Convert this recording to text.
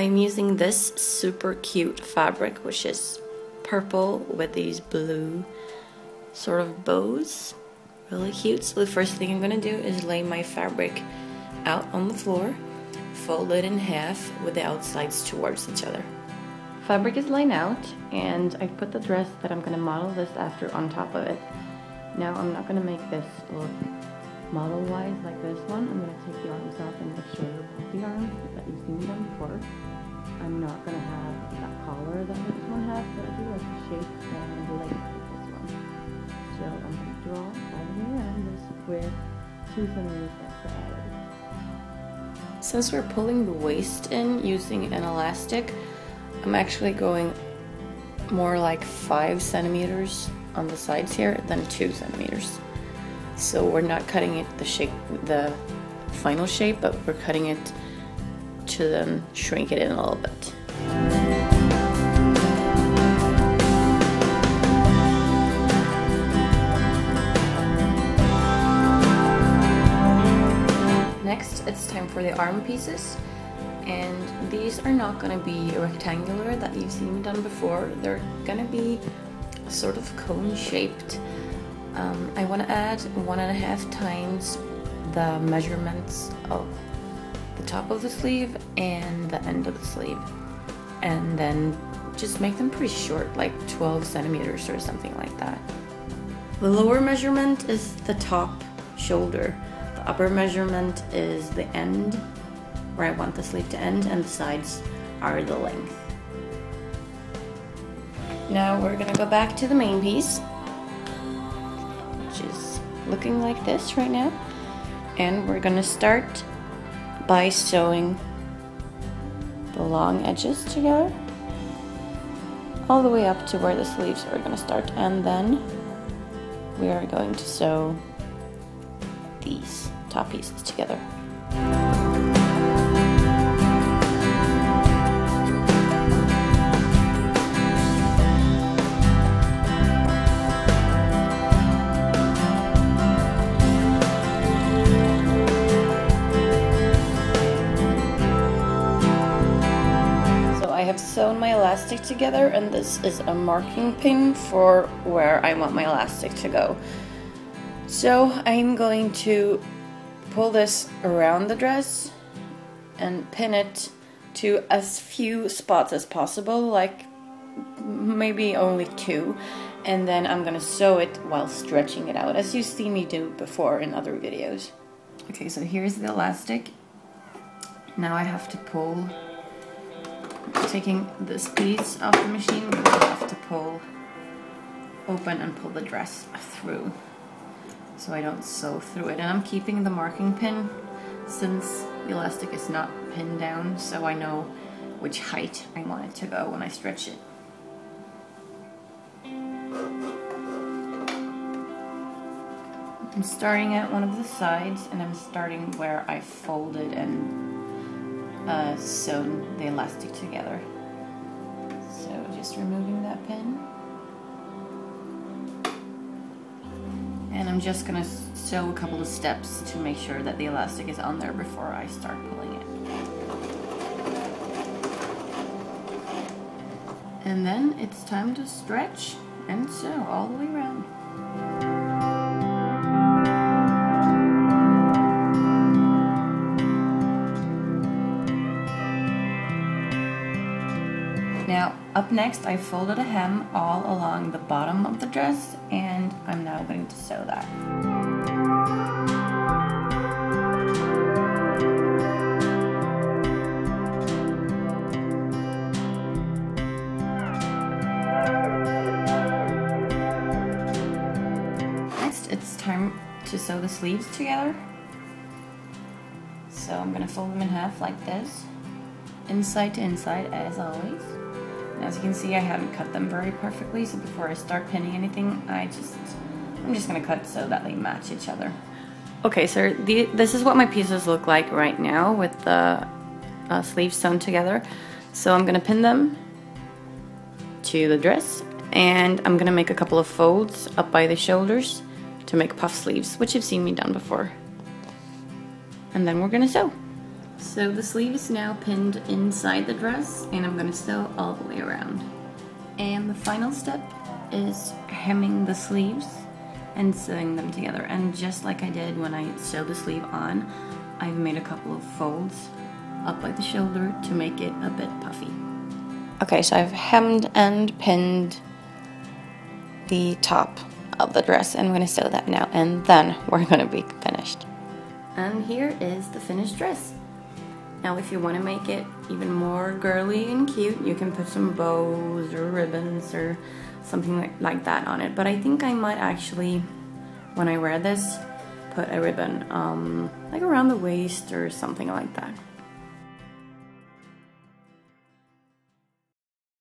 I'm using this super cute fabric, which is purple with these blue sort of bows. Really cute. So the first thing I'm gonna do is lay my fabric out on the floor, fold it in half with the outsides towards each other. Fabric is laying out, and I put the dress that I'm gonna model this after on top of it. Now I'm not gonna make this look model-wise like this one. I'm gonna take the arms off and make sure the arms that you've seen done before. I'm not gonna have that collar that this one has, but I do like the shape and length with this one. So I'm gonna draw all the way around this with 2 centimeters extra added. Since we're pulling the waist in using an elastic, I'm actually going more like 5 centimeters on the sides here than 2 centimeters. So we're not cutting it the final shape, but we're cutting it to then shrink it in a little bit. Next, it's time for the arm pieces. And these are not going to be rectangular that you've seen done before. They're going to be sort of cone shaped. I want to add 1.5 times the measurements of the top of the sleeve and the end of the sleeve, and then just make them pretty short, like 12 centimeters or something like that. The lower measurement is the top shoulder. The upper measurement is the end, where I want the sleeve to end, and the sides are the length. Now we're gonna go back to the main piece, which is looking like this right now, and we're gonna start by sewing the long edges together all the way up to where the sleeves are gonna start, and then we are going to sew these top pieces together. I have sewn my elastic together, and this is a marking pin for where I want my elastic to go. So I'm going to pull this around the dress and pin it to as few spots as possible, like maybe only 2, and then I'm gonna sew it while stretching it out, as you've seen me do before in other videos. Okay, so here's the elastic. Now I have to pull, taking this piece off the machine, because I have to pull open and pull the dress through so I don't sew through it. And I'm keeping the marking pin since the elastic is not pinned down, so I know which height I want it to go when I stretch it. I'm starting at one of the sides, and I'm starting where I folded and sewn the elastic together. So just removing that pin, and I'm just gonna sew a couple of steps to make sure that the elastic is on there before I start pulling it. And then it's time to stretch and sew all the way around. Now, up next, I folded a hem all along the bottom of the dress, and I'm now going to sew that. Next, it's time to sew the sleeves together. So I'm going to fold them in half like this, inside to inside as always. As you can see, I haven't cut them very perfectly, so before I start pinning anything, I'm just gonna cut so that they match each other. Okay, so this is what my pieces look like right now with the sleeves sewn together. So I'm gonna pin them to the dress, and I'm gonna make a couple of folds up by the shoulders to make puff sleeves, which you've seen me done before. And then we're gonna sew. So the sleeve is now pinned inside the dress, and I'm gonna sew all the way around. And the final step is hemming the sleeves and sewing them together. And just like I did when I sewed the sleeve on, I've made a couple of folds up by the shoulder to make it a bit puffy. Okay, so I've hemmed and pinned the top of the dress, and I'm gonna sew that now, and then we're gonna be finished. And here is the finished dress. Now if you want to make it even more girly and cute, you can put some bows or ribbons or something like that on it. But I think I might actually, when I wear this, put a ribbon like around the waist or something like that.